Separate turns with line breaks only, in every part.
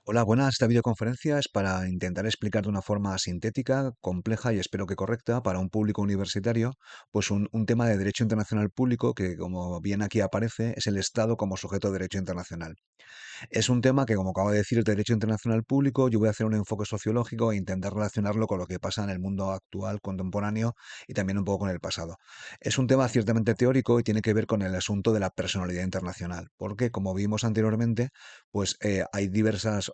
Hola, buenas. Esta videoconferencia es para intentar explicar de una forma sintética, compleja y espero que correcta para un público universitario, pues un tema de derecho internacional público que, como bien aquí aparece, es el Estado como sujeto de derecho internacional. Es un tema que, como acabo de decir, es de derecho internacional público. Yo voy a hacer un enfoque sociológico e intentar relacionarlo con lo que pasa en el mundo actual, contemporáneo y también un poco con el pasado. Es un tema ciertamente teórico y tiene que ver con el asunto de la personalidad internacional, porque, como vimos anteriormente, pues hay diversas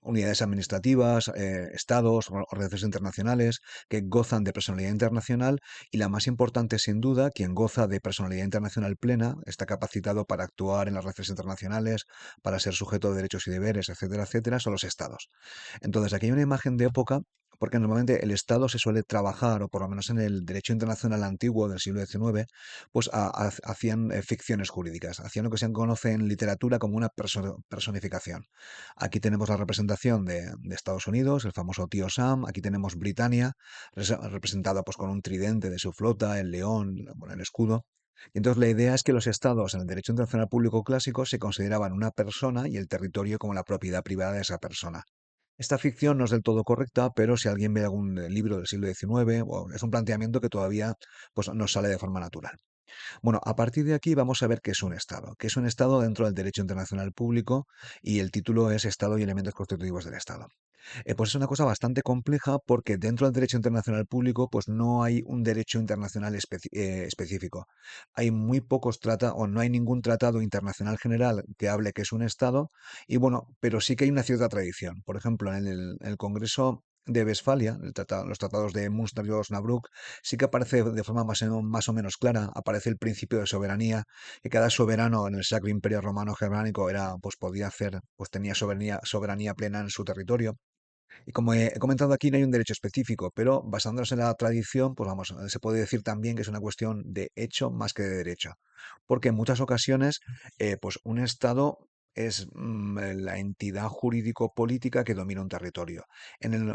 unidades administrativas, estados, organizaciones internacionales que gozan de personalidad internacional y la más importante, sin duda, quien goza de personalidad internacional plena, está capacitado para actuar en las relaciones internacionales, para ser sujeto de derechos y deberes, etcétera, etcétera, son los estados. Entonces, aquí hay una imagen de época, porque normalmente el Estado se suele trabajar, o por lo menos en el derecho internacional antiguo del siglo XIX, pues hacían ficciones jurídicas, hacían lo que se conoce en literatura como una personificación. Aquí tenemos la representación de Estados Unidos, el famoso tío Sam, aquí tenemos Britania, representada pues con un tridente de su flota, el león, bueno, el escudo. Y entonces la idea es que los estados en el derecho internacional público clásico se consideraban una persona y el territorio como la propiedad privada de esa persona. Esta ficción no es del todo correcta, pero si alguien ve algún libro del siglo XIX, es un planteamiento que todavía pues, nos sale de forma natural. Bueno, a partir de aquí vamos a ver qué es un Estado, qué es un Estado dentro del derecho internacional público y el título es Estado y elementos constitutivos del Estado. Pues es una cosa bastante compleja porque dentro del derecho internacional público pues no hay un derecho internacional específico. Hay muy pocos tratados o no hay ningún tratado internacional general que hable que es un Estado y bueno, pero sí que hay una cierta tradición. Por ejemplo, en el Congreso de Westfalia, los tratados de Münster y Osnabrück, sí que aparece de forma más o menos clara, aparece el principio de soberanía, que cada soberano en el Sacro Imperio Romano Germánico pues podía hacer, pues tenía soberanía plena en su territorio. Y como he comentado aquí, no hay un derecho específico, pero basándonos en la tradición, pues vamos, se puede decir también que es una cuestión de hecho más que de derecho. Porque en muchas ocasiones, pues un Estado es la entidad jurídico-política que domina un territorio.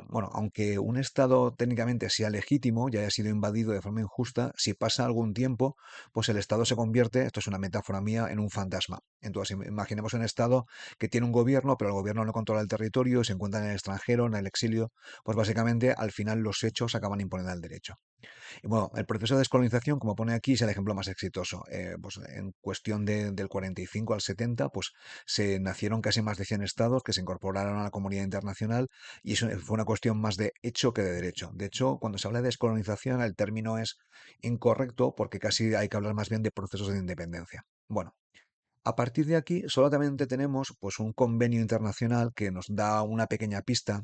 Bueno, aunque un Estado técnicamente sea legítimo y haya sido invadido de forma injusta, si pasa algún tiempo, pues el Estado se convierte, esto es una metáfora mía, en un fantasma. Entonces, imaginemos un Estado que tiene un gobierno, pero el gobierno no controla el territorio, se encuentra en el extranjero, en el exilio, pues básicamente al final los hechos acaban imponiendo el derecho. Y bueno, el proceso de descolonización, como pone aquí, es el ejemplo más exitoso. Pues en cuestión del 45 al 70, pues se nacieron casi más de 100 estados que se incorporaron a la comunidad internacional y eso fue una cuestión más de hecho que de derecho. De hecho, cuando se habla de descolonización, el término es incorrecto porque casi hay que hablar más bien de procesos de independencia. Bueno, a partir de aquí solamente tenemos pues un convenio internacional que nos da una pequeña pista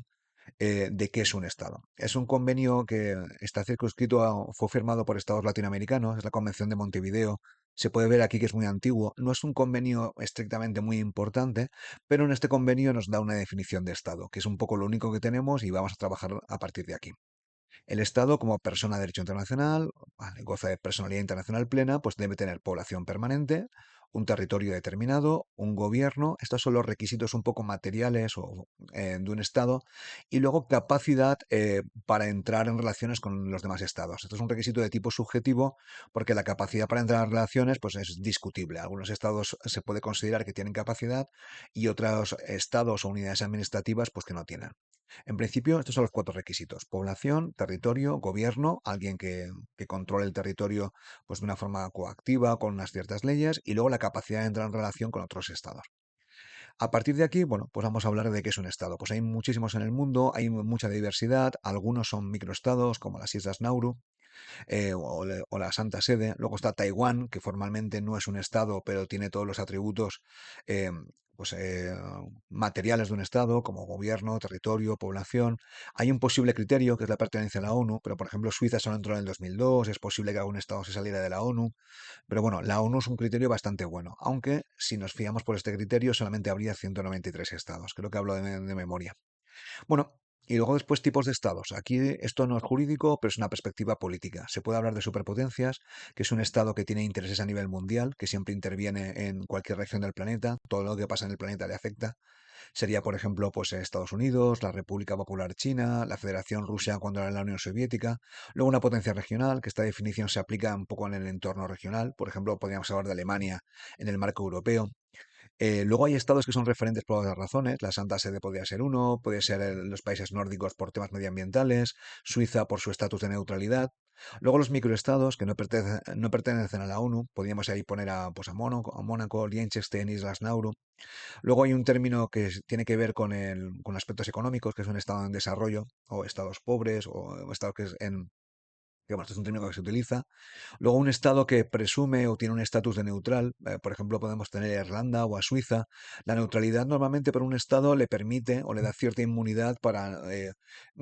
de qué es un Estado. Es un convenio que está circunscrito fue firmado por Estados latinoamericanos, es la Convención de Montevideo. Se puede ver aquí que es muy antiguo. No es un convenio estrictamente muy importante, pero en este convenio nos da una definición de Estado, que es un poco lo único que tenemos y vamos a trabajar a partir de aquí. El Estado, como persona de derecho internacional, vale, goza de personalidad internacional plena, pues debe tener población permanente, un territorio determinado, un gobierno. Estos son los requisitos un poco materiales de un Estado. Y luego capacidad para entrar en relaciones con los demás Estados. Esto es un requisito de tipo subjetivo porque la capacidad para entrar en relaciones pues, es discutible. Algunos Estados se puede considerar que tienen capacidad y otros Estados o unidades administrativas pues, que no tienen. En principio, estos son los cuatro requisitos: población, territorio, gobierno, alguien que controle el territorio pues, de una forma coactiva, con unas ciertas leyes, y luego la capacidad de entrar en relación con otros estados. A partir de aquí, bueno, pues vamos a hablar de qué es un estado. Pues hay muchísimos en el mundo, hay mucha diversidad, algunos son microestados, como las Islas Nauru, o la Santa Sede. Luego está Taiwán, que formalmente no es un estado, pero tiene todos los atributos eh, pues, materiales de un estado, como gobierno, territorio, población. Hay un posible criterio, que es la pertenencia a la ONU, pero por ejemplo Suiza solo entró en el 2002, es posible que algún estado se saliera de la ONU, pero bueno, la ONU es un criterio bastante bueno, aunque si nos fiamos por este criterio solamente habría 193 estados, creo que hablo de memoria. Bueno, y luego después tipos de estados. Aquí esto no es jurídico, pero es una perspectiva política. Se puede hablar de superpotencias, que es un estado que tiene intereses a nivel mundial, que siempre interviene en cualquier región del planeta, todo lo que pasa en el planeta le afecta. Sería, por ejemplo, pues Estados Unidos, la República Popular China, la Federación Rusia cuando era la Unión Soviética. Luego una potencia regional, que esta definición se aplica un poco en el entorno regional. Por ejemplo, podríamos hablar de Alemania en el marco europeo. Luego hay estados que son referentes por otras razones. La Santa Sede podría ser uno, puede ser los países nórdicos por temas medioambientales, Suiza por su estatus de neutralidad. Luego los microestados que no pertenecen a la ONU, podríamos ahí poner a Mónaco, Liechtenstein, Islas Nauru. Luego hay un término que tiene que ver con aspectos económicos, que es un estado en desarrollo, o estados pobres, o estados que es en... Que, bueno, este es un término que se utiliza. Luego, un Estado que presume o tiene un estatus de neutral, por ejemplo, podemos tener a Irlanda o a Suiza. La neutralidad normalmente para un Estado le permite o le da cierta inmunidad para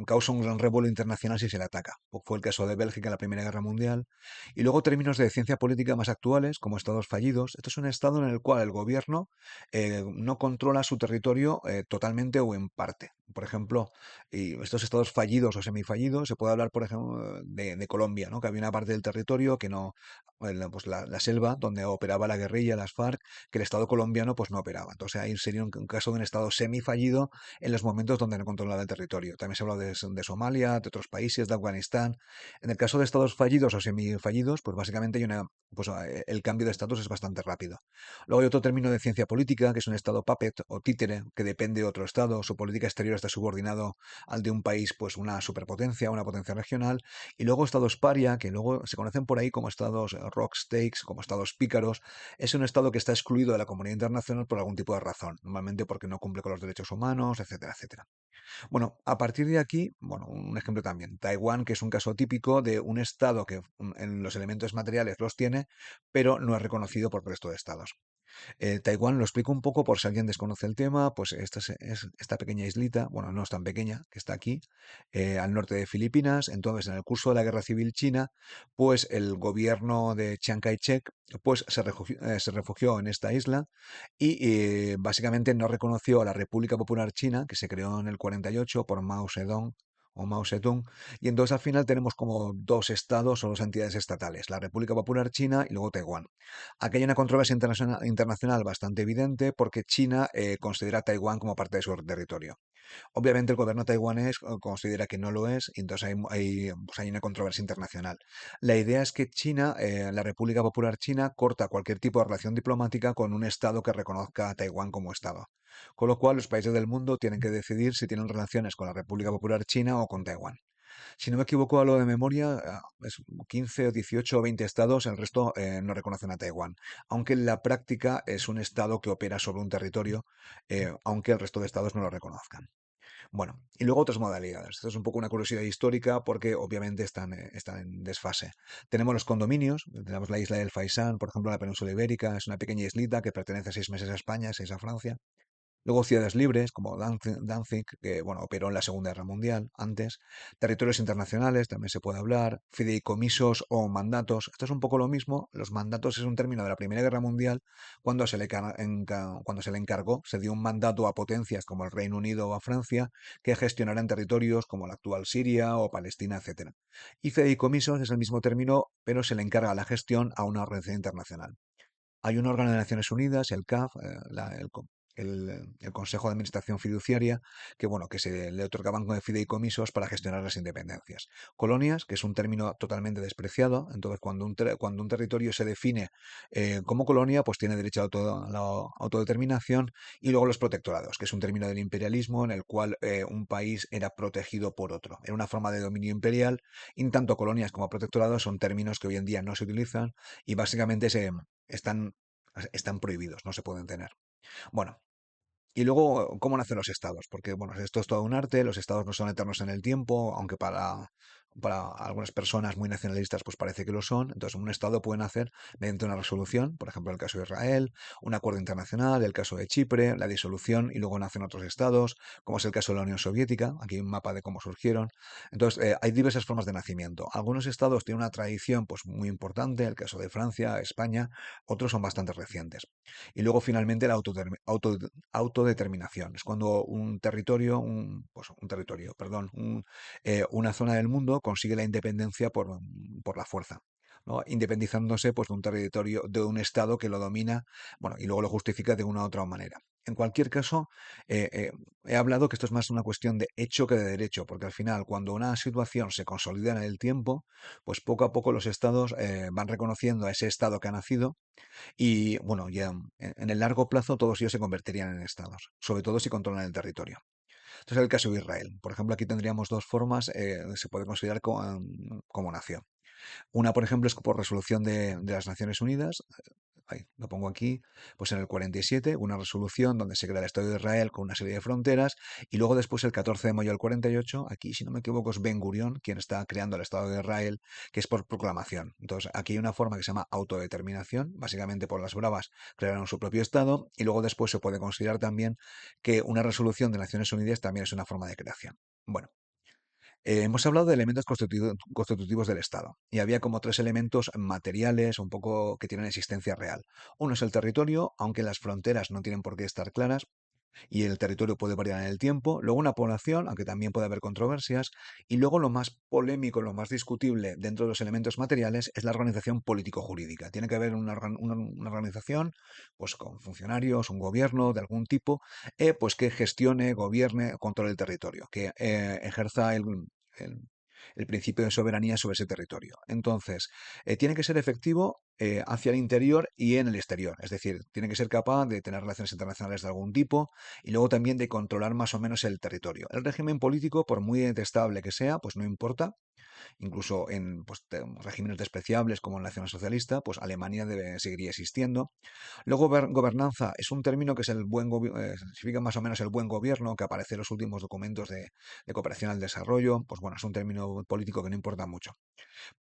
causa un gran revuelo internacional si se le ataca. Fue el caso de Bélgica en la Primera Guerra Mundial. Y luego términos de ciencia política más actuales, como estados fallidos. Esto es un estado en el cual el gobierno no controla su territorio totalmente o en parte. Por ejemplo, y estos estados fallidos o semifallidos, se puede hablar, por ejemplo, de Colombia, ¿no? Que había una parte del territorio que no, pues la selva donde operaba la guerrilla, las FARC, que el Estado colombiano pues no operaba. Entonces ahí sería un caso de un Estado semifallido en los momentos donde no controlaba el territorio. También se habla de Somalia, de otros países, de Afganistán. En el caso de estados fallidos o semifallidos, pues básicamente pues el cambio de estatus es bastante rápido. Luego hay otro término de ciencia política, que es un Estado puppet o títere, que depende de otro Estado. Su política exterior está subordinado al de un país, pues una superpotencia, una potencia regional, y luego estados paria, que luego se conocen por ahí como estados rock stakes, como estados pícaros. Es un estado que está excluido de la comunidad internacional por algún tipo de razón, normalmente porque no cumple con los derechos humanos, etcétera, etcétera. Bueno, a partir de aquí, bueno, un ejemplo también, Taiwán, que es un caso típico de un estado que en los elementos materiales los tiene, pero no es reconocido por el resto de estados. Taiwán, lo explico un poco por si alguien desconoce el tema, pues es esta pequeña islita, bueno, no es tan pequeña, que está aquí, al norte de Filipinas. Entonces, en el curso de la Guerra Civil China, pues el gobierno de Chiang Kai-shek pues se refugió en esta isla y básicamente no reconoció a la República Popular China, que se creó en el 48 por Mao Zedong, o Mao Zedong, y entonces al final tenemos como dos estados o dos entidades estatales, la República Popular China y luego Taiwán. Aquí hay una controversia internacional bastante evidente porque China considera a Taiwán como parte de su territorio. Obviamente el gobierno taiwanés considera que no lo es y entonces pues hay una controversia internacional. La idea es que China, la República Popular China, corta cualquier tipo de relación diplomática con un Estado que reconozca a Taiwán como Estado. Con lo cual los países del mundo tienen que decidir si tienen relaciones con la República Popular China o con Taiwán. Si no me equivoco a lo de memoria, es 15 o 18 o 20 estados, el resto no reconocen a Taiwán, aunque en la práctica es un estado que opera sobre un territorio, aunque el resto de estados no lo reconozcan. Bueno, y luego otras modalidades. Esto es un poco una curiosidad histórica porque obviamente están en desfase. Tenemos los condominios, tenemos la isla del Faisán, por ejemplo, la península ibérica, es una pequeña islita que pertenece 6 meses a España, 6 a Francia. Luego ciudades libres, como Danzig, que bueno, operó en la Segunda Guerra Mundial, antes. Territorios internacionales, también se puede hablar. Fideicomisos o mandatos. Esto es un poco lo mismo. Los mandatos es un término de la Primera Guerra Mundial, cuando se le encargó, se dio un mandato a potencias como el Reino Unido o a Francia, que gestionaran territorios como la actual Siria o Palestina, etcétera. Y fideicomisos es el mismo término, pero se le encarga la gestión a una organización internacional. Hay un órgano de Naciones Unidas, el CAF, el Consejo de Administración Fiduciaria, que bueno, que se le otorgaban fideicomisos para gestionar las independencias. Colonias, que es un término totalmente despreciado, entonces cuando un territorio se define como colonia, pues tiene derecho a la autodeterminación, y luego los protectorados, que es un término del imperialismo en el cual un país era protegido por otro. Era una forma de dominio imperial, y tanto colonias como protectorados son términos que hoy en día no se utilizan y básicamente están, están prohibidos, no se pueden tener. Bueno, y luego, ¿cómo nacen los estados? Porque, bueno, esto es todo un arte, los estados no son eternos en el tiempo, aunque para algunas personas muy nacionalistas pues parece que lo son. Entonces, un estado puede nacer mediante una resolución, por ejemplo, el caso de Israel, un acuerdo internacional, el caso de Chipre, la disolución, y luego nacen otros estados, como es el caso de la Unión Soviética. Aquí hay un mapa de cómo surgieron. Entonces, hay diversas formas de nacimiento. Algunos estados tienen una tradición pues muy importante, el caso de Francia, España, otros son bastante recientes. Y luego, finalmente, la autodeterminación. Es cuando una zona del mundo consigue la independencia por la fuerza, ¿no? Independizándose pues, de un territorio, de un estado que lo domina, bueno, y luego lo justifica de una u otra manera. En cualquier caso, he hablado que esto es más una cuestión de hecho que de derecho, porque al final, cuando una situación se consolida en el tiempo, pues poco a poco los estados van reconociendo a ese estado que ha nacido y, bueno, ya en el largo plazo todos ellos se convertirían en estados, sobre todo si controlan el territorio. Entonces, el caso de Israel. Por ejemplo, aquí tendríamos dos formas, se puede considerar como nación. Una, por ejemplo, es por resolución de las Naciones Unidas. Ahí, lo pongo aquí, pues en el 47, una resolución donde se crea el Estado de Israel con una serie de fronteras, y luego después el 14 de mayo del 48, aquí, si no me equivoco, es Ben Gurión quien está creando el Estado de Israel, que es por proclamación. Entonces, aquí hay una forma que se llama autodeterminación, básicamente por las bravas crearon su propio Estado, y luego después se puede considerar también que una resolución de Naciones Unidas también es una forma de creación. Bueno, hemos hablado de elementos constitutivos del Estado y había como tres elementos materiales un poco que tienen existencia real. Uno es el territorio, aunque las fronteras no tienen por qué estar claras y el territorio puede variar en el tiempo. Luego una población, aunque también puede haber controversias. Y luego lo más polémico, lo más discutible dentro de los elementos materiales es la organización político-jurídica. Tiene que haber una organización pues, con funcionarios, un gobierno de algún tipo, pues que gestione, gobierne, controle el territorio, que ejerza el- el principio de soberanía sobre ese territorio. Entonces, tiene que ser efectivo hacia el interior y en el exterior. Es decir, tiene que ser capaz de tener relaciones internacionales de algún tipo y luego también de controlar más o menos el territorio. El régimen político, por muy detestable que sea, pues no importa. Incluso en pues, regímenes despreciables como en la Nación Socialista, pues Alemania seguiría existiendo. Luego, gobernanza es un término que es significa más o menos el buen gobierno, que aparece en los últimos documentos de cooperación al desarrollo. Pues bueno, es un término político que no importa mucho.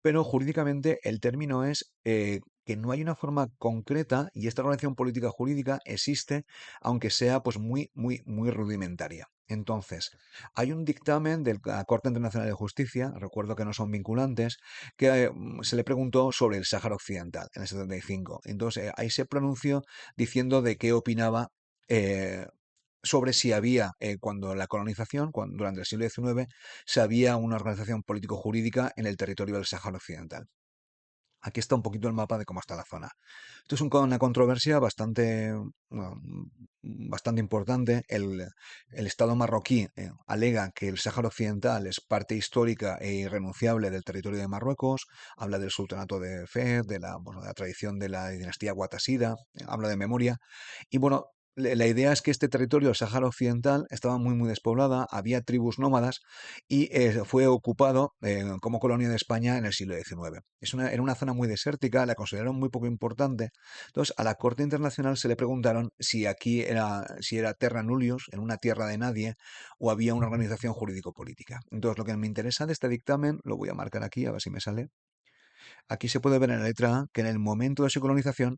Pero jurídicamente el término es que no hay una forma concreta y esta organización política jurídica existe, aunque sea pues muy, muy, muy rudimentaria. Entonces, hay un dictamen de la Corte Internacional de Justicia, recuerdo que no son vinculantes, que se le preguntó sobre el Sáhara Occidental en el 75. Entonces, ahí se pronunció diciendo de qué opinaba eh, sobre si había, cuando la colonización, durante el siglo XIX, si había una organización político-jurídica en el territorio del Sáhara Occidental. Aquí está un poquito el mapa de cómo está la zona. Esto es una controversia bastante, bueno, bastante importante. El Estado marroquí alega que el Sáhara Occidental es parte histórica e irrenunciable del territorio de Marruecos, habla del sultanato de Fez, bueno, de la tradición de la dinastía Guatasida, habla de memoria, y bueno, la idea es que este territorio, el Sáhara Occidental, estaba muy, muy despoblada, había tribus nómadas y fue ocupado como colonia de España en el siglo XIX. Era una zona muy desértica, la consideraron muy poco importante. Entonces, a la Corte Internacional se le preguntaron si era terra nullius, en una tierra de nadie, o había una organización jurídico-política. Entonces, lo que me interesa de este dictamen, lo voy a marcar aquí, a ver si me sale. Aquí se puede ver en la letra A que en el momento de su colonización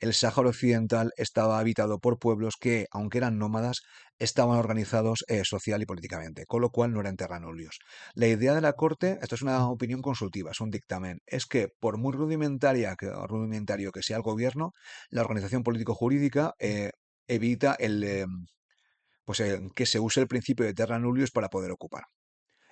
el Sáhara Occidental estaba habitado por pueblos que, aunque eran nómadas, estaban organizados social y políticamente, con lo cual no eran terranulios. La idea de la Corte, esto es una opinión consultiva, es un dictamen, es que por muy rudimentario que sea el gobierno, la organización político-jurídica evita que se use el principio de terra nullius para poder ocupar.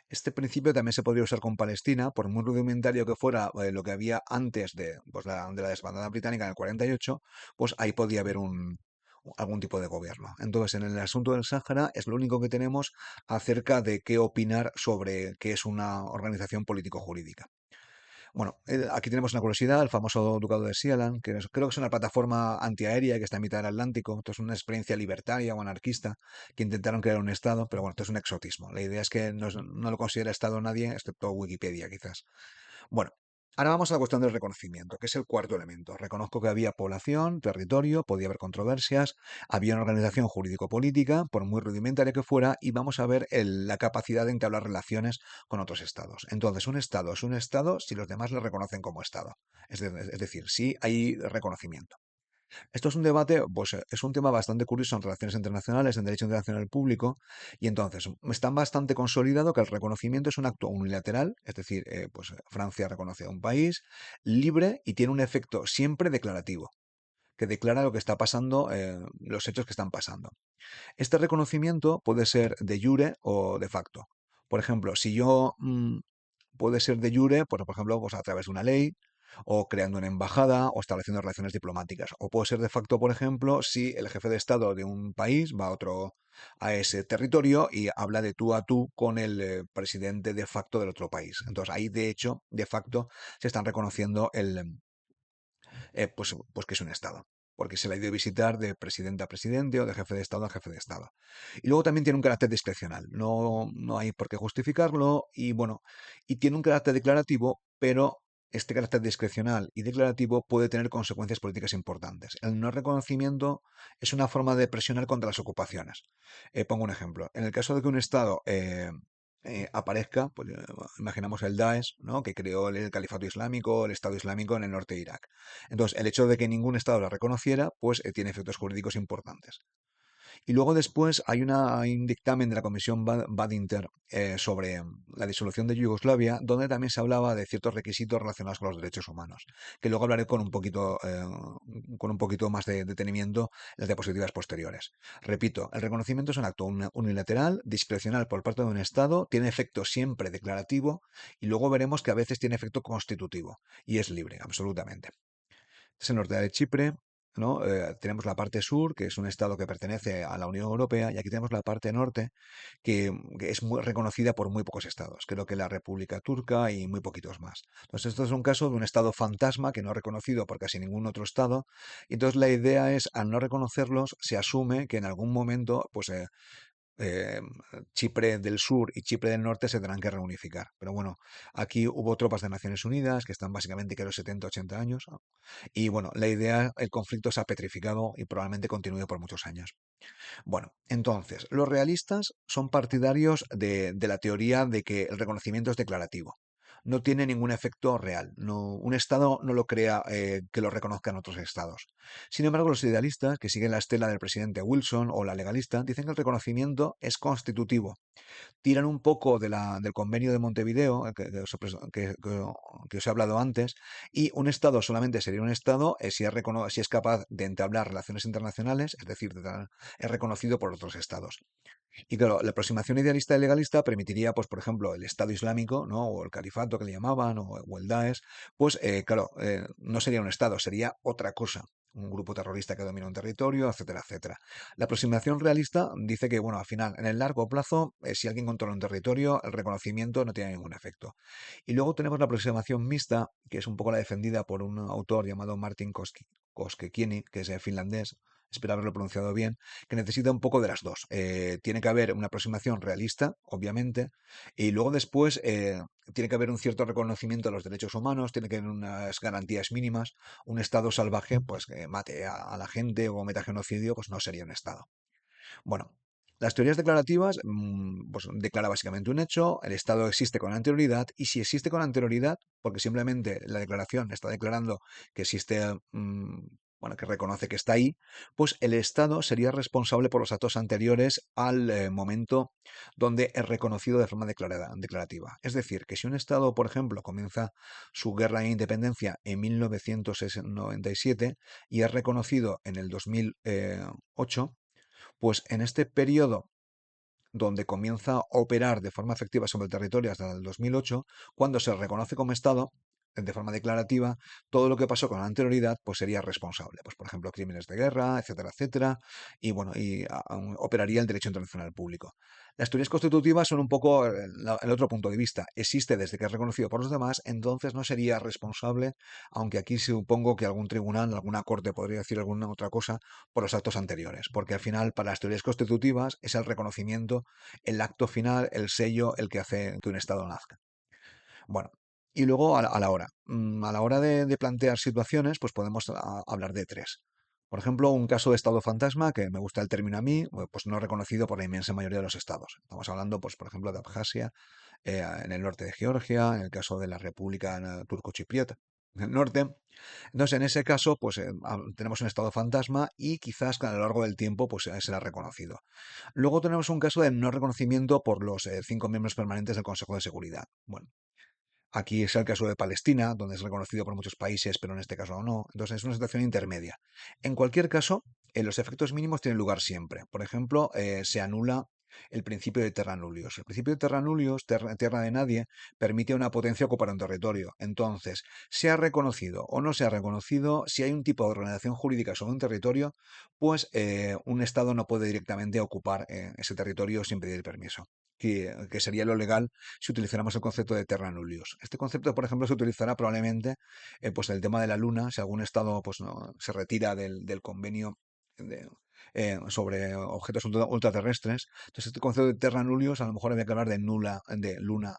Este principio también se podría usar con Palestina, por muy rudimentario que fuera lo que había antes de la desbandada británica en el 48, pues ahí podía haber algún tipo de gobierno. Entonces, en el asunto del Sáhara es lo único que tenemos acerca de qué opinar sobre qué es una organización político-jurídica. Bueno, aquí tenemos una curiosidad, el famoso Ducado de Sealand, creo que es una plataforma antiaérea que está en mitad del Atlántico. Esto es una experiencia libertaria o anarquista que intentaron crear un Estado, pero bueno, esto es un exotismo. La idea es que no lo considera Estado nadie, excepto Wikipedia quizás. Bueno, ahora vamos a la cuestión del reconocimiento, que es el cuarto elemento. Reconozco que había población, territorio, podía haber controversias, había una organización jurídico-política, por muy rudimentaria que fuera, y vamos a ver la capacidad de entablar relaciones con otros estados. Entonces, un estado es un estado si los demás le reconocen como estado. Es decir, si hay reconocimiento. Esto es un debate, pues es un tema bastante curioso en relaciones internacionales, en derecho internacional público, y entonces está bastante consolidado que el reconocimiento es un acto unilateral, es decir, pues Francia reconoce a un país libre y tiene un efecto siempre declarativo, que declara lo que está pasando, los hechos que están pasando. Este reconocimiento puede ser de jure o de facto. Por ejemplo, si yo puede ser de jure, pues, por ejemplo, pues a través de una ley, o creando una embajada, o estableciendo relaciones diplomáticas. O puede ser de facto, por ejemplo, si el jefe de Estado de un país va a ese territorio y habla de tú a tú con el presidente de facto del otro país. Entonces ahí, de hecho, de facto, se están reconociendo pues que es un Estado, porque se le ha ido a visitar de presidente a presidente o de jefe de Estado a jefe de Estado. Y luego también tiene un carácter discrecional, no hay por qué justificarlo y bueno, y tiene un carácter declarativo, pero este carácter discrecional y declarativo puede tener consecuencias políticas importantes. El no reconocimiento es una forma de presionar contra las ocupaciones. Pongo un ejemplo. En el caso de que un Estado aparezca, pues imaginamos el Daesh, ¿no? Que creó el califato islámico, el Estado Islámico en el norte de Irak. Entonces, el hecho de que ningún Estado la reconociera, pues tiene efectos jurídicos importantes. Y luego después hay un dictamen de la Comisión Badinter sobre la disolución de Yugoslavia, donde también se hablaba de ciertos requisitos relacionados con los derechos humanos, que luego hablaré con un poquito más de detenimiento en las diapositivas posteriores. Repito, el reconocimiento es un acto unilateral, discrecional por parte de un Estado, tiene efecto siempre declarativo y luego veremos que a veces tiene efecto constitutivo y es libre, absolutamente. Es el norte de Chipre, ¿no? Tenemos la parte sur, que es un estado que pertenece a la Unión Europea, y aquí tenemos la parte norte, que es muy reconocida por muy pocos estados. Creo que la República Turca y muy poquitos más. Entonces, esto es un caso de un estado fantasma que no es reconocido por casi ningún otro estado. Y entonces la idea es, al no reconocerlos, se asume que en algún momento, pues eh, Chipre del Sur y Chipre del Norte se tendrán que reunificar. Pero bueno, aquí hubo tropas de Naciones Unidas que están básicamente, creo, 70, 80 años. Y bueno, la idea, el conflicto se ha petrificado y probablemente continúe por muchos años. Bueno, entonces, los realistas son partidarios de la teoría de que el reconocimiento es declarativo. No tiene ningún efecto real. Un Estado no lo crea que lo reconozcan otros Estados. Sin embargo, los idealistas, que siguen la estela del presidente Wilson o la legalista, dicen que el reconocimiento es constitutivo, tiran un poco del convenio de Montevideo, que os he hablado antes, y un Estado solamente sería un Estado si es capaz de entablar relaciones internacionales, es decir, es reconocido por otros Estados. Y claro, la aproximación idealista y legalista permitiría, pues, por ejemplo, el Estado Islámico, ¿no? O el califato que le llamaban, o el Daesh, pues, claro, no sería un Estado, sería otra cosa. Un grupo terrorista que domina un territorio, etcétera, etcétera. La aproximación realista dice que, bueno, al final, en el largo plazo, si alguien controla un territorio, el reconocimiento no tiene ningún efecto. Y luego tenemos la aproximación mixta, que es un poco la defendida por un autor llamado Martin Koskenniemi, que es finlandés, espero haberlo pronunciado bien, que necesita un poco de las dos. Tiene que haber una aproximación realista, obviamente, y luego después tiene que haber un cierto reconocimiento de los derechos humanos, tiene que haber unas garantías mínimas. Un Estado salvaje, pues que mate a la gente o meta genocidio, pues no sería un Estado. Bueno, las teorías declarativas pues declara básicamente un hecho, el Estado existe con anterioridad y si existe con anterioridad, porque simplemente la declaración está declarando que existe, bueno, que reconoce que está ahí, pues el Estado sería responsable por los actos anteriores al momento donde es reconocido de forma declarativa. Es decir, que si un Estado, por ejemplo, comienza su guerra de independencia en 1997 y es reconocido en el 2008, pues en este periodo donde comienza a operar de forma efectiva sobre el territorio hasta el 2008, cuando se reconoce como Estado, de forma declarativa, todo lo que pasó con anterioridad, pues sería responsable. Pues, por ejemplo, crímenes de guerra, etcétera, etcétera, y bueno, operaría el derecho internacional público. Las teorías constitutivas son un poco el otro punto de vista. Existe desde que es reconocido por los demás, entonces no sería responsable, aunque aquí supongo que algún tribunal, alguna corte podría decir alguna otra cosa por los actos anteriores, porque al final para las teorías constitutivas es el reconocimiento, el acto final, el sello, el que hace que un Estado nazca. Bueno, y luego a la hora de plantear situaciones, pues podemos hablar de tres. Por ejemplo, un caso de estado fantasma, que me gusta el término a mí, pues no reconocido por la inmensa mayoría de los estados. Estamos hablando, pues, por ejemplo, de Abjasia, en el norte de Georgia, en el caso de la República Turco-Chipriota, en el norte. Entonces, en ese caso, pues tenemos un estado fantasma y quizás a lo largo del tiempo pues será reconocido. Luego tenemos un caso de no reconocimiento por los 5 miembros permanentes del Consejo de Seguridad. Bueno, aquí es el caso de Palestina, donde es reconocido por muchos países, pero en este caso no. Entonces es una situación intermedia. En cualquier caso, los efectos mínimos tienen lugar siempre. Por ejemplo, se anula el principio de terra nullius. El principio de terra nullius, tierra de nadie, permite a una potencia ocupar un territorio. Entonces, sea reconocido o no sea reconocido, si hay un tipo de organización jurídica sobre un territorio, pues un Estado no puede directamente ocupar ese territorio sin pedir permiso. Que sería lo legal si utilizáramos el concepto de terra nullius. Este concepto, por ejemplo, se utilizará probablemente pues el tema de la Luna, si algún Estado pues, no, se retira del convenio de, sobre objetos ultraterrestres. Entonces, este concepto de terra nullius a lo mejor había que hablar de luna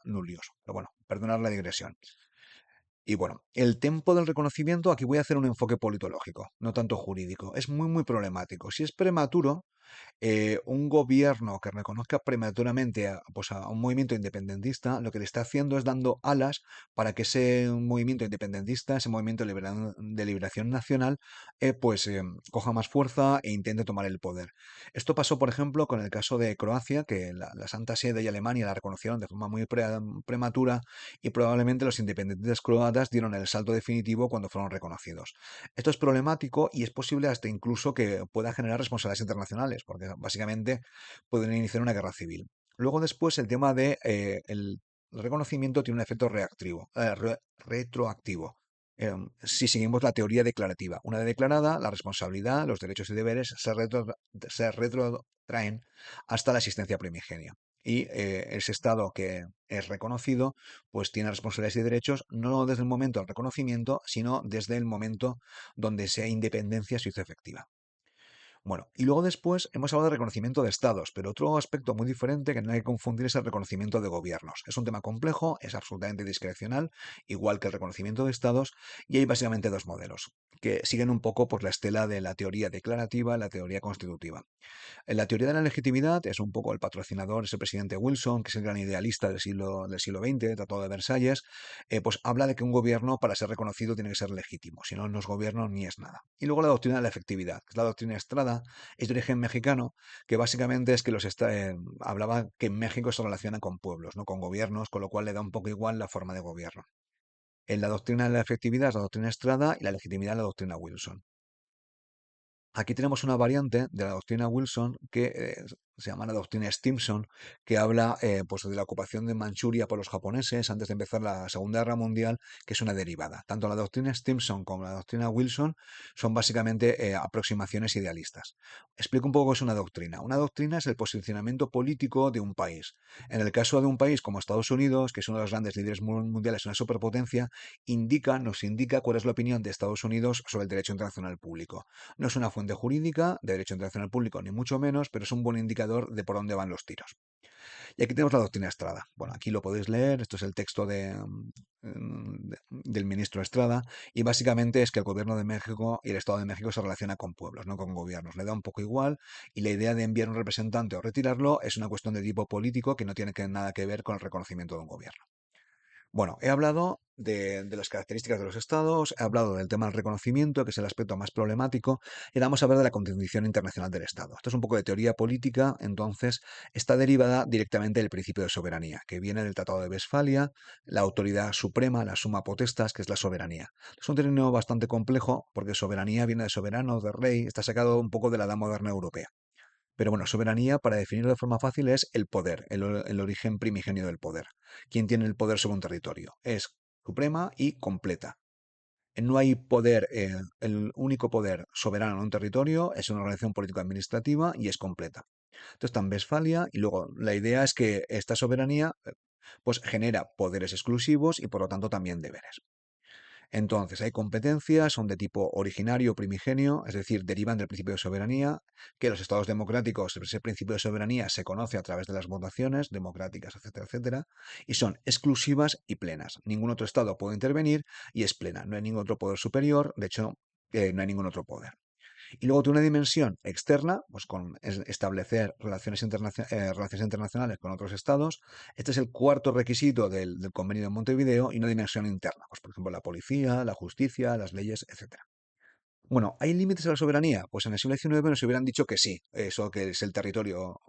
nullius. Pero bueno, perdonad la digresión. Y bueno, el tiempo del reconocimiento, aquí voy a hacer un enfoque politológico, no tanto jurídico. Es muy problemático. Si es prematuro, un gobierno que reconozca prematuramente pues a un movimiento independentista, lo que le está haciendo es dando alas para que ese movimiento independentista, ese movimiento de liberación nacional, coja más fuerza e intente tomar el poder. Esto pasó, por ejemplo, con el caso de Croacia, que la Santa Sede y Alemania la reconocieron de forma muy prematura y probablemente los independentistas croatas dieron el salto definitivo cuando fueron reconocidos. Esto es problemático y es posible hasta incluso que pueda generar responsabilidades internacionales, porque básicamente pueden iniciar una guerra civil. Luego después el tema de el reconocimiento tiene un efecto retroactivo. Si seguimos la teoría declarativa. Una vez declarada, la responsabilidad, los derechos y deberes se retrotraen hasta la existencia primigenia. Y ese Estado que es reconocido, pues tiene responsabilidades y derechos no desde el momento del reconocimiento, sino desde el momento donde esa independencia se hizo efectiva. Bueno, y luego después hemos hablado de reconocimiento de estados, pero otro aspecto muy diferente que no hay que confundir es el reconocimiento de gobiernos. Es un tema complejo, es absolutamente discrecional, igual que el reconocimiento de estados, y hay básicamente dos modelos, que siguen un poco por la estela de la teoría declarativa y la teoría constitutiva. En la teoría de la legitimidad es un poco el patrocinador, ese presidente Wilson, que es el gran idealista del siglo XX, Tratado de Versalles, pues habla de que un gobierno para ser reconocido tiene que ser legítimo, si no, no es gobierno ni es nada. Y luego la doctrina de la efectividad, que es la doctrina Estrada, es de origen mexicano, que básicamente es que hablaba que en México se relaciona con pueblos, no con gobiernos, con lo cual le da un poco igual la forma de gobierno. En la doctrina de la efectividad es la doctrina Estrada y la legitimidad es la doctrina Wilson. Aquí tenemos una variante de la doctrina Wilson que se llama la doctrina Stimson, que habla pues de la ocupación de Manchuria por los japoneses antes de empezar la Segunda Guerra Mundial, que es una derivada. Tanto la doctrina Stimson como la doctrina Wilson son básicamente aproximaciones idealistas. Explico un poco qué es una doctrina. Una doctrina es el posicionamiento político de un país. En el caso de un país como Estados Unidos, que es uno de los grandes líderes mundiales, una superpotencia, nos indica cuál es la opinión de Estados Unidos sobre el derecho internacional público. No es una fuente jurídica de derecho internacional público, ni mucho menos, pero es un buen indicador de por dónde van los tiros. Y aquí tenemos la doctrina Estrada. Bueno, aquí lo podéis leer, esto es el texto del ministro Estrada, y básicamente es que el gobierno de México y el Estado de México se relaciona con pueblos, no con gobiernos. Le da un poco igual, y la idea de enviar un representante o retirarlo es una cuestión de tipo político que no tiene nada que ver con el reconocimiento de un gobierno. Bueno, he hablado de las características de los estados, he hablado del tema del reconocimiento, que es el aspecto más problemático, y ahora vamos a hablar de la condición internacional del Estado. Esto es un poco de teoría política, entonces está derivada directamente del principio de soberanía, que viene del Tratado de Westfalia, la autoridad suprema, la suma potestas, que es la soberanía. Es un término bastante complejo, porque soberanía viene de soberano, de rey, está sacado un poco de la edad moderna europea. Pero bueno, soberanía, para definirlo de forma fácil, es el poder, el origen primigenio del poder. ¿Quién tiene el poder sobre un territorio? Es suprema y completa. No hay poder, el único poder soberano en un territorio es una organización político-administrativa y es completa. Entonces está en Westfalia y luego la idea es que esta soberanía pues genera poderes exclusivos y por lo tanto también deberes. Entonces, hay competencias, son de tipo originario o primigenio, es decir, derivan del principio de soberanía, que los estados democráticos, ese principio de soberanía se conoce a través de las votaciones democráticas, etcétera, etcétera, y son exclusivas y plenas. Ningún otro estado puede intervenir y es plena. No hay ningún otro poder superior, de hecho, no hay ningún otro poder. Y luego tiene una dimensión externa, pues con establecer relaciones internacionales con otros estados. Este es el cuarto requisito del convenio de Montevideo y una dimensión interna, pues por ejemplo la policía, la justicia, las leyes, etcétera. Bueno, ¿hay límites a la soberanía? Pues en el siglo XIX nos hubieran dicho que sí, eso que es el territorio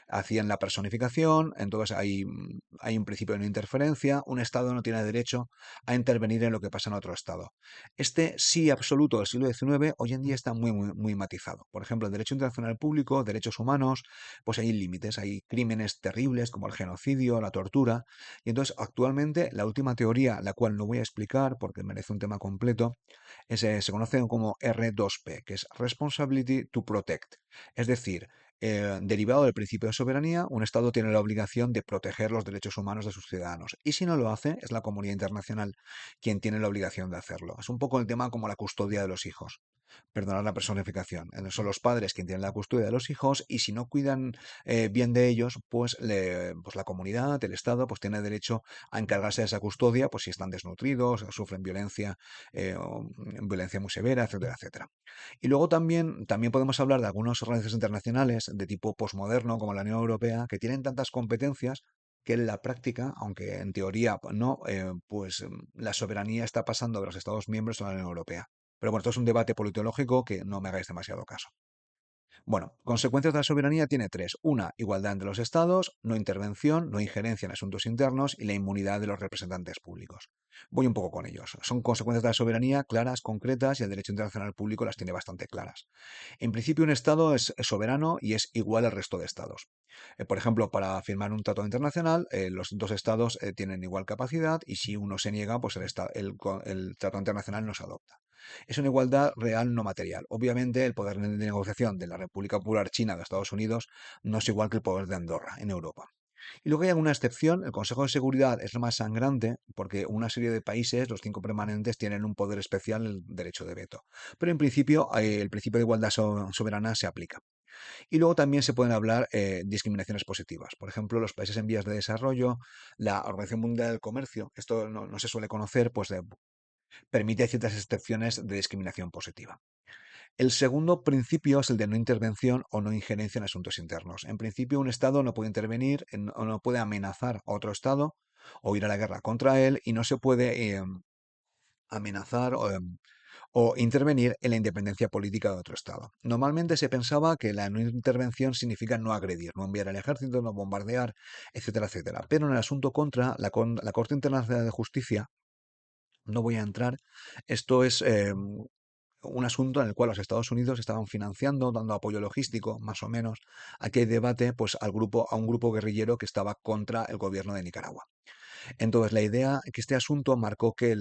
Hacían la personificación, entonces hay un principio de no interferencia, un Estado no tiene derecho a intervenir en lo que pasa en otro Estado. Este sí absoluto del siglo XIX hoy en día está muy, muy, muy matizado. Por ejemplo, el derecho internacional público, derechos humanos, pues hay límites, hay crímenes terribles como el genocidio, la tortura, y entonces actualmente la última teoría, la cual no voy a explicar porque merece un tema completo, se conoce como R2P, que es Responsibility to Protect. Es decir, derivado del principio de soberanía, un Estado tiene la obligación de proteger los derechos humanos de sus ciudadanos. Y si no lo hace, es la comunidad internacional quien tiene la obligación de hacerlo. Es un poco el tema como la custodia de los hijos. Perdonar la personificación. Son los padres quienes tienen la custodia de los hijos y si no cuidan bien de ellos, pues la comunidad, el Estado, pues tiene derecho a encargarse de esa custodia, pues si están desnutridos, sufren violencia, violencia muy severa, etcétera, etcétera. Y luego también podemos hablar de algunas organizaciones internacionales de tipo posmoderno, como la Unión Europea, que tienen tantas competencias que en la práctica, aunque en teoría no, la soberanía está pasando de los Estados miembros a la Unión Europea. Pero bueno, esto es un debate politológico que no me hagáis demasiado caso. Bueno, consecuencias de la soberanía tiene tres. Una, igualdad entre los estados, no intervención, no injerencia en asuntos internos y la inmunidad de los representantes públicos. Voy un poco con ellos. Son consecuencias de la soberanía claras, concretas y el derecho internacional público las tiene bastante claras. En principio, un estado es soberano y es igual al resto de estados. Por ejemplo, para firmar un tratado internacional, los dos estados tienen igual capacidad y si uno se niega, pues el tratado internacional no se adopta. Es una igualdad real, no material. Obviamente, el poder de negociación de la República Popular China de Estados Unidos no es igual que el poder de Andorra en Europa. Y luego hay alguna excepción. El Consejo de Seguridad es lo más sangrante porque una serie de países, los cinco permanentes, tienen un poder especial, el derecho de veto. Pero en principio, el principio de igualdad soberana se aplica. Y luego también se pueden hablar discriminaciones positivas. Por ejemplo, los países en vías de desarrollo, la Organización Mundial del Comercio, esto no se suele conocer, pues permite ciertas excepciones de discriminación positiva. El segundo principio es el de no intervención o no injerencia en asuntos internos. En principio, un Estado no puede intervenir o no puede amenazar a otro Estado o ir a la guerra contra él y no se puede amenazar o intervenir en la independencia política de otro Estado. Normalmente se pensaba que la no intervención significa no agredir, no enviar al ejército, no bombardear, etcétera, etcétera. Pero en el asunto contra, la Corte Internacional de Justicia, no voy a entrar, esto es un asunto en el cual los Estados Unidos estaban financiando, dando apoyo logístico, más o menos, aquel debate, pues a un grupo guerrillero que estaba contra el gobierno de Nicaragua. Entonces, la idea que este asunto marcó que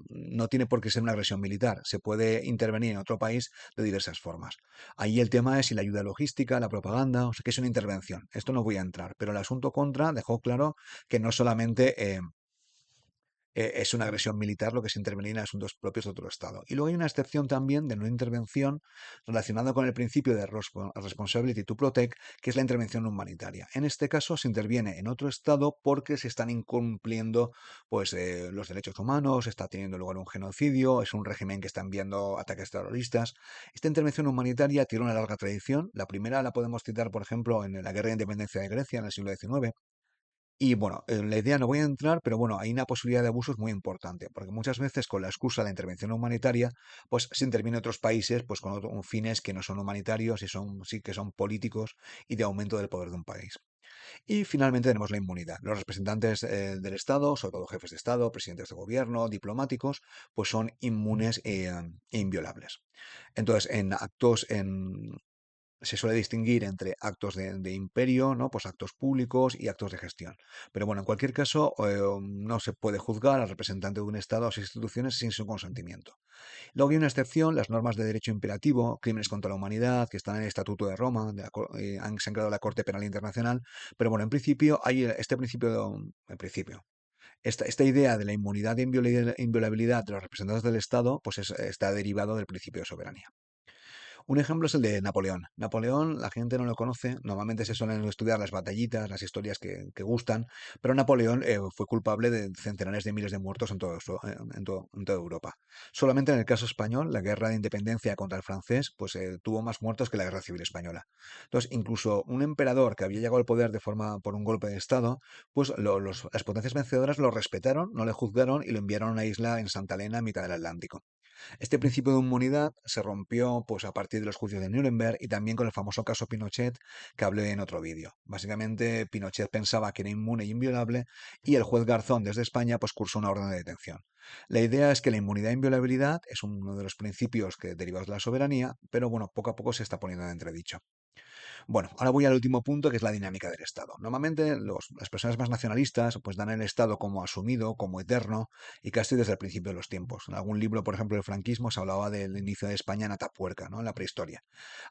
no tiene por qué ser una agresión militar, se puede intervenir en otro país de diversas formas. Ahí el tema es si la ayuda logística, la propaganda, o sea, que es una intervención. Esto no voy a entrar, pero el asunto contra dejó claro que no solamente es una agresión militar lo que es intervenir en asuntos propios de otro Estado. Y luego hay una excepción también de no intervención relacionada con el principio de responsibility to protect, que es la intervención humanitaria. En este caso se interviene en otro Estado porque se están incumpliendo los derechos humanos, está teniendo lugar un genocidio, es un régimen que está enviando ataques terroristas. Esta intervención humanitaria tiene una larga tradición. La primera la podemos citar, por ejemplo, en la Guerra de Independencia de Grecia en el siglo XIX, y bueno, la idea no voy a entrar, pero bueno, hay una posibilidad de abusos muy importante, porque muchas veces con la excusa de la intervención humanitaria, pues se interviene en otros países pues con fines que no son humanitarios y sí que son políticos y de aumento del poder de un país. Y finalmente tenemos la inmunidad. Los representantes del Estado, sobre todo jefes de Estado, presidentes de gobierno, diplomáticos, pues son inmunes e inviolables. Entonces, se suele distinguir entre actos de imperio, ¿no? Pues actos públicos y actos de gestión. Pero bueno, en cualquier caso, no se puede juzgar al representante de un Estado o sus instituciones sin su consentimiento. Luego hay una excepción, las normas de derecho imperativo, crímenes contra la humanidad, que están en el Estatuto de Roma, se han creado la Corte Penal Internacional, pero bueno, en principio hay este principio, en principio, esta idea de la inmunidad e inviolabilidad de los representantes del Estado, pues está derivado del principio de soberanía. Un ejemplo es el de Napoleón. Napoleón, la gente no lo conoce, normalmente se suelen estudiar las batallitas, las historias que gustan, pero Napoleón fue culpable de centenares de miles de muertos en toda Europa. Solamente en el caso español, la guerra de independencia contra el francés, pues tuvo más muertos que la guerra civil española. Entonces, incluso un emperador que había llegado al poder por un golpe de Estado, pues las potencias vencedoras lo respetaron, no le juzgaron y lo enviaron a una isla en Santa Elena, a mitad del Atlántico. Este principio de inmunidad se rompió pues, a partir de los juicios de Nuremberg y también con el famoso caso Pinochet que hablé en otro vídeo. Básicamente, Pinochet pensaba que era inmune e inviolable y el juez Garzón desde España pues, cursó una orden de detención. La idea es que la inmunidad e inviolabilidad es uno de los principios que derivados de la soberanía, pero bueno, poco a poco se está poniendo en entredicho. Bueno, ahora voy al último punto, que es la dinámica del Estado. Normalmente las personas más nacionalistas pues dan el Estado como asumido, como eterno, y casi desde el principio de los tiempos. En algún libro, por ejemplo, del franquismo, se hablaba del inicio de España en Atapuerca, ¿no? En la prehistoria.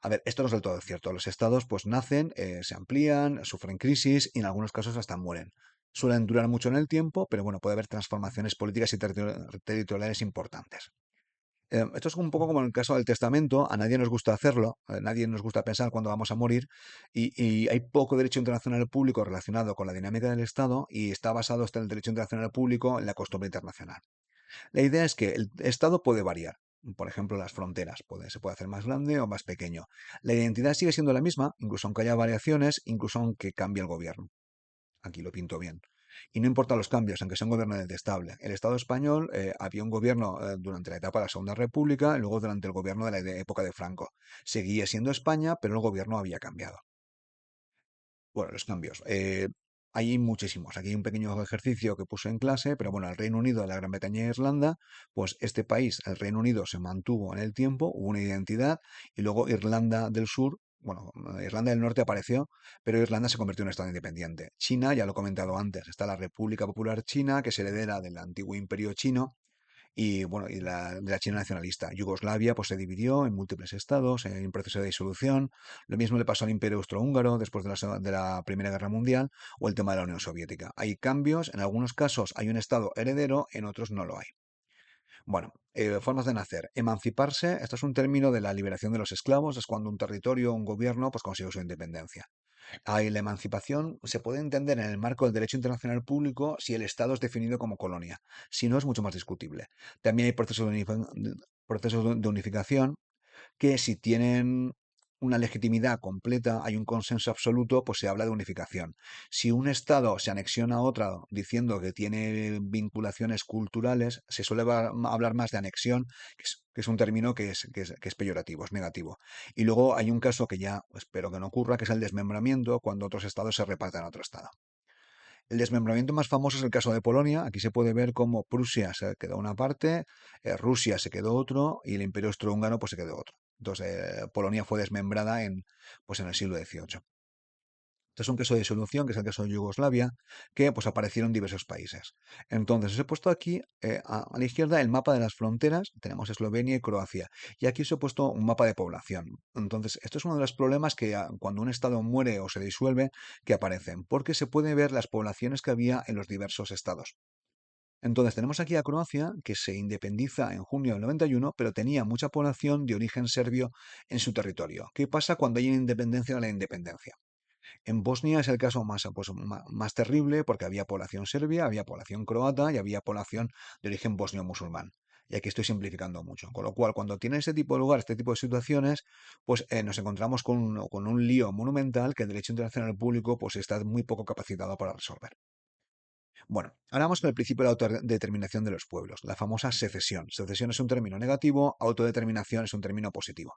A ver, esto no es del todo cierto. Los Estados pues nacen, se amplían, sufren crisis y en algunos casos hasta mueren. Suelen durar mucho en el tiempo, pero bueno, puede haber transformaciones políticas y territoriales importantes. Esto es un poco como en el caso del testamento, a nadie nos gusta hacerlo, a nadie nos gusta pensar cuándo vamos a morir, y hay poco derecho internacional público relacionado con la dinámica del Estado y está basado el derecho internacional público en la costumbre internacional. La idea es que el Estado puede variar. Por ejemplo, las fronteras se puede hacer más grande o más pequeño. La identidad sigue siendo la misma, incluso aunque haya variaciones, incluso aunque cambie el gobierno. Aquí lo pinto bien. Y no importa los cambios, aunque sea un gobierno detestable. El Estado español había un gobierno durante la etapa de la Segunda República y luego durante el gobierno de la época de Franco. Seguía siendo España, pero el gobierno había cambiado. Bueno, los cambios. Hay muchísimos. Aquí hay un pequeño ejercicio que puse en clase, pero bueno, el Reino Unido, la Gran Bretaña e Irlanda, pues este país, el Reino Unido, se mantuvo en el tiempo, hubo una identidad, y luego Irlanda del Sur, bueno, Irlanda del Norte apareció, pero Irlanda se convirtió en un estado independiente. China, ya lo he comentado antes, está la República Popular China, que es heredera del antiguo Imperio Chino, y bueno, y de la China nacionalista. Yugoslavia pues se dividió en múltiples estados, en proceso de disolución. Lo mismo le pasó al Imperio Austrohúngaro después de de la Primera Guerra Mundial o el tema de la Unión Soviética. Hay cambios, en algunos casos hay un estado heredero, en otros no lo hay. Bueno, formas de nacer. Emanciparse, esto es un término de la liberación de los esclavos, es cuando un territorio o un gobierno pues consigue su independencia. Ahí la emancipación se puede entender en el marco del derecho internacional público si el Estado es definido como colonia. Si no, es mucho más discutible. También hay procesos de unificación que si tienen una legitimidad completa, hay un consenso absoluto, pues se habla de unificación. Si un Estado se anexiona a otro diciendo que tiene vinculaciones culturales, se suele hablar más de anexión, que es un término que es peyorativo, es negativo. Y luego hay un caso que ya espero que no ocurra, que es el desmembramiento, cuando otros estados se reparten a otro estado. El desmembramiento más famoso es el caso de Polonia. Aquí se puede ver cómo Prusia se quedó una parte, Rusia se quedó otro y el Imperio Austrohúngaro pues se quedó otro. Entonces, Polonia fue desmembrada pues en el siglo XVIII. Este es un caso de disolución, que es el caso de Yugoslavia, que pues aparecieron diversos países. Entonces, os he puesto aquí a la izquierda el mapa de las fronteras, tenemos Eslovenia y Croacia, y aquí os he puesto un mapa de población. Entonces, esto es uno de los problemas que cuando un estado muere o se disuelve, que aparecen, porque se puede ver las poblaciones que había en los diversos estados. Entonces, tenemos aquí a Croacia, que se independiza en junio del 91, pero tenía mucha población de origen serbio en su territorio. ¿Qué pasa cuando hay una independencia de la independencia? En Bosnia es el caso más terrible porque había población serbia, había población croata y había población de origen bosnio-musulmán. Y aquí estoy simplificando mucho. Con lo cual, cuando tiene este tipo de lugar, este tipo de situaciones, pues nos encontramos con un lío monumental que el derecho internacional público pues está muy poco capacitado para resolver. Bueno, ahora vamos con el principio de la autodeterminación de los pueblos, la famosa secesión. Secesión es un término negativo, autodeterminación es un término positivo.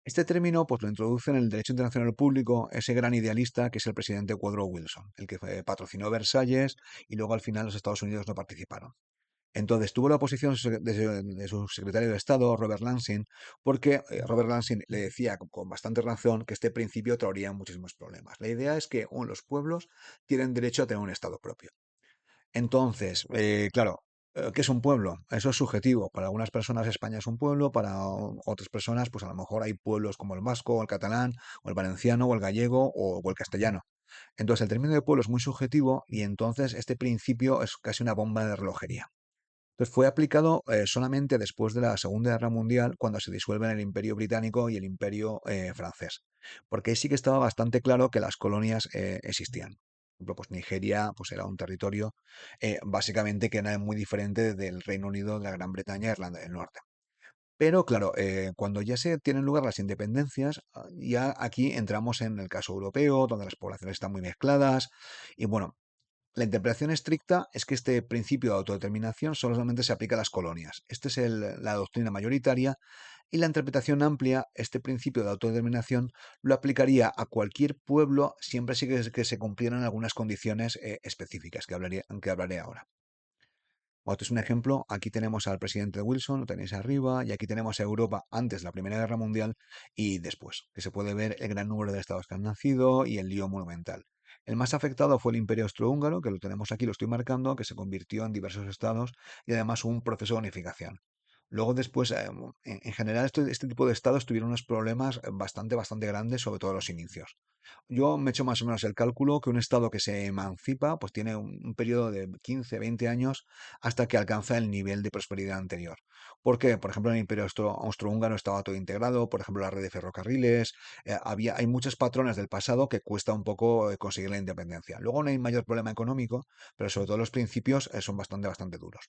Este término pues, lo introduce en el derecho internacional público ese gran idealista que es el presidente Woodrow Wilson, el que patrocinó Versalles y luego al final los Estados Unidos no participaron. Entonces tuvo la oposición de su secretario de Estado, Robert Lansing, porque Robert Lansing le decía con bastante razón que este principio traería muchísimos problemas. La idea es que los pueblos tienen derecho a tener un Estado propio. Entonces, claro, ¿qué es un pueblo? Eso es subjetivo. Para algunas personas España es un pueblo, para otras personas, pues a lo mejor hay pueblos como el vasco, o el catalán, o el valenciano, o el gallego, o el castellano. Entonces, el término de pueblo es muy subjetivo y entonces este principio es casi una bomba de relojería. Entonces, fue aplicado solamente después de la Segunda Guerra Mundial, cuando se disuelven el Imperio Británico y el Imperio francés. Porque ahí sí que estaba bastante claro que las colonias existían. Por ejemplo, pues Nigeria pues era un territorio básicamente que era muy diferente del Reino Unido, de la Gran Bretaña e Irlanda del Norte. Pero claro, cuando ya se tienen lugar las independencias, ya aquí entramos en el caso europeo, donde las poblaciones están muy mezcladas y bueno, La interpretación estricta es que este principio de autodeterminación solamente se aplica a las colonias. Esta es la doctrina mayoritaria y la interpretación amplia, este principio de autodeterminación, lo aplicaría a cualquier pueblo siempre sí que se cumplieran algunas condiciones específicas que hablaré ahora. Otro es un ejemplo, aquí tenemos al presidente Wilson, lo tenéis arriba, y aquí tenemos a Europa antes de la Primera Guerra Mundial y después, que se puede ver el gran número de estados que han nacido y el lío monumental. El más afectado fue el Imperio Austrohúngaro, que lo tenemos aquí, lo estoy marcando, que se convirtió en diversos estados y además hubo un proceso de unificación. Luego después, en general, este tipo de estados tuvieron unos problemas bastante grandes, sobre todo en los inicios. Yo me he hecho más o menos el cálculo que un Estado que se emancipa, pues tiene un periodo de 15, 20 años hasta que alcanza el nivel de prosperidad anterior. ¿Por qué? Por ejemplo, en el Imperio Austrohúngaro estaba todo integrado, por ejemplo, la red de ferrocarriles, hay muchos patrones del pasado que cuesta un poco conseguir la independencia. Luego no hay mayor problema económico, pero sobre todo los principios son bastante duros.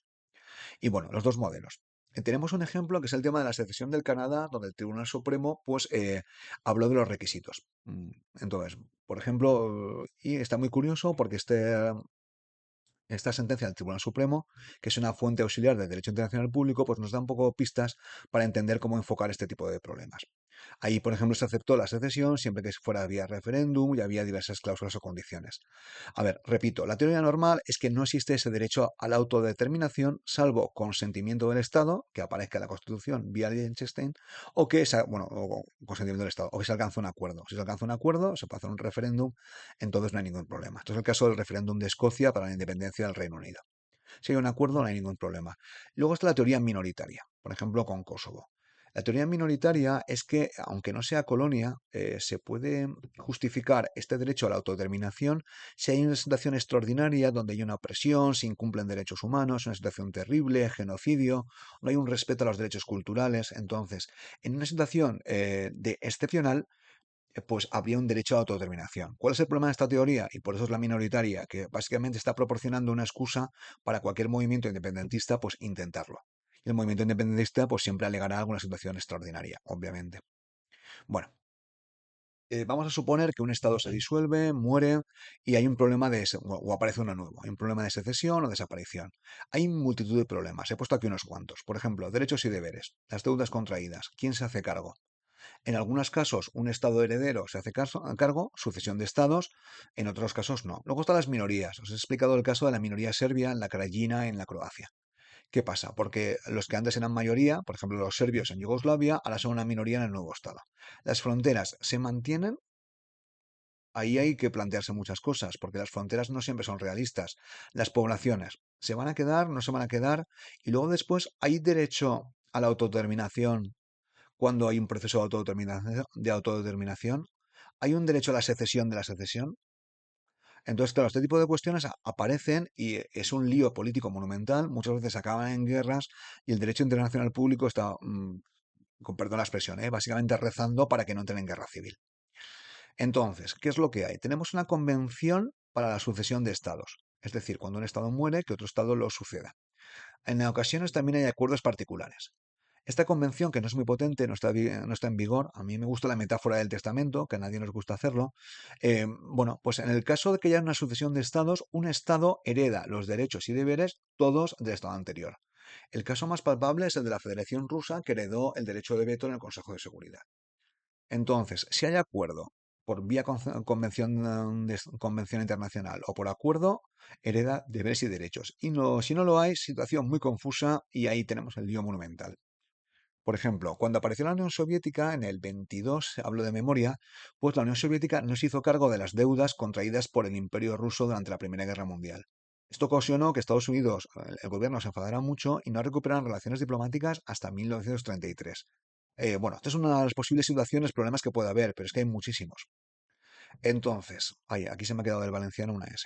Y bueno, los dos modelos. Tenemos un ejemplo que es el tema de la secesión del Canadá, donde el Tribunal Supremo pues, habló de los requisitos. Entonces, por ejemplo, y está muy curioso porque esta sentencia del Tribunal Supremo, que es una fuente auxiliar del derecho internacional público, pues nos da un poco pistas para entender cómo enfocar este tipo de problemas. Ahí, por ejemplo, se aceptó la secesión siempre que fuera vía referéndum y había diversas cláusulas o condiciones. A ver, repito, la teoría normal es que no existe ese derecho a la autodeterminación salvo consentimiento del Estado, que aparezca en la Constitución vía Liechtenstein, o que o consentimiento del Estado, o que se alcanza un acuerdo. Si se alcanza un acuerdo, se puede hacer un referéndum, entonces no hay ningún problema. Esto es el caso del referéndum de Escocia para la independencia del Reino Unido. Si hay un acuerdo, no hay ningún problema. Luego está la teoría minoritaria, por ejemplo, con Kosovo. La teoría minoritaria es que, aunque no sea colonia, se puede justificar este derecho a la autodeterminación si hay una situación extraordinaria donde hay una opresión, se incumplen derechos humanos, una situación terrible, genocidio, no hay un respeto a los derechos culturales. Entonces, en una situación de excepcional, pues habría un derecho a autodeterminación. ¿Cuál es el problema de esta teoría? Y por eso es la minoritaria, que básicamente está proporcionando una excusa para cualquier movimiento independentista, pues intentarlo. Y el movimiento independentista, pues siempre alegará alguna situación extraordinaria, obviamente. Bueno, vamos a suponer que un Estado se disuelve, muere y hay un problema o aparece uno nuevo. Hay un problema de secesión o desaparición. Hay multitud de problemas. He puesto aquí unos cuantos. Por ejemplo, derechos y deberes, las deudas contraídas, quién se hace cargo. En algunos casos, un Estado heredero se hace a cargo, sucesión de Estados, en otros casos no. Luego están las minorías. Os he explicado el caso de la minoría serbia en la Krajina, en la Croacia. ¿Qué pasa? Porque los que antes eran mayoría, por ejemplo los serbios en Yugoslavia, ahora son una minoría en el nuevo Estado. Las fronteras se mantienen. Ahí hay que plantearse muchas cosas, porque las fronteras no siempre son realistas. Las poblaciones, ¿se van a quedar? ¿No se van a quedar? Y luego después, ¿hay derecho a la autodeterminación cuando hay un proceso de autodeterminación? ¿Hay un derecho a la secesión de la secesión? Entonces, claro, este tipo de cuestiones aparecen y es un lío político monumental, muchas veces acaban en guerras y el derecho internacional público está, con perdón la expresión, básicamente rezando para que no entren en guerra civil. Entonces, ¿qué es lo que hay? Tenemos una convención para la sucesión de estados, es decir, cuando un estado muere, que otro estado lo suceda. En ocasiones también hay acuerdos particulares. Esta convención, que no es muy potente, no está en vigor, a mí me gusta la metáfora del testamento, que a nadie nos gusta hacerlo. Bueno, pues en el caso de que haya una sucesión de estados, un estado hereda los derechos y deberes todos del estado anterior. El caso más palpable es el de la Federación Rusa, que heredó el derecho de veto en el Consejo de Seguridad. Entonces, si hay acuerdo por vía convención internacional o por acuerdo, hereda deberes y derechos. Y no, si no lo hay, situación muy confusa y ahí tenemos el lío monumental. Por ejemplo, cuando apareció la Unión Soviética en el 22, hablo de memoria, pues la Unión Soviética no se hizo cargo de las deudas contraídas por el Imperio ruso durante la Primera Guerra Mundial. Esto ocasionó que Estados Unidos, el gobierno se enfadara mucho y no recuperaran relaciones diplomáticas hasta 1933. Bueno, esta es una de las posibles situaciones, problemas que puede haber, pero es que hay muchísimos. Entonces, ay, aquí se me ha quedado del valenciano una S.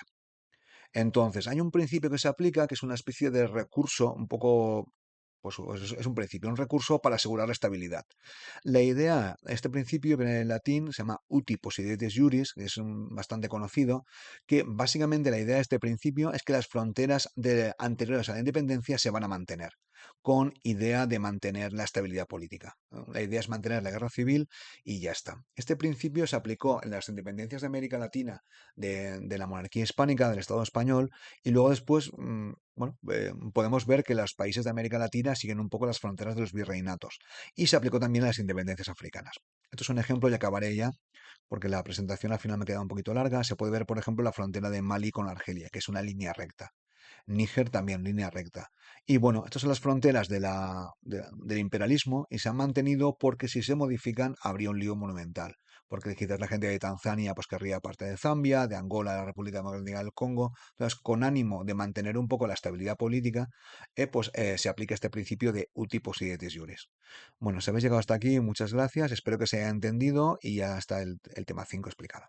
Entonces, hay un principio que se aplica, que es una especie de recurso, un poco, pues es un principio, un recurso para asegurar la estabilidad. La idea, este principio viene en latín, se llama uti possidetis juris, que es bastante conocido, que básicamente la idea de este principio es que las fronteras anteriores a la independencia se van a mantener. con idea de mantener la estabilidad política, ¿no? La idea es mantener la guerra civil y ya está. Este principio se aplicó en las independencias de América Latina de la monarquía hispánica, del Estado español, y luego después, bueno, podemos ver que los países de América Latina siguen un poco las fronteras de los virreinatos y se aplicó también a las independencias africanas. Esto es un ejemplo y acabaré ya porque la presentación al final me queda un poquito larga. Se puede ver, por ejemplo, la frontera de Mali con Argelia, que es una línea recta. Níger también, línea recta. Y bueno, estas son las fronteras del imperialismo y se han mantenido porque si se modifican habría un lío monumental. Porque quizás la gente de Tanzania pues querría parte de Zambia, de Angola, la República Democrática del Congo. Entonces, con ánimo de mantener un poco la estabilidad política, se aplica este principio de uti possidetis iuris. Bueno, si habéis llegado hasta aquí, muchas gracias. Espero que se haya entendido y ya está el tema 5 explicado.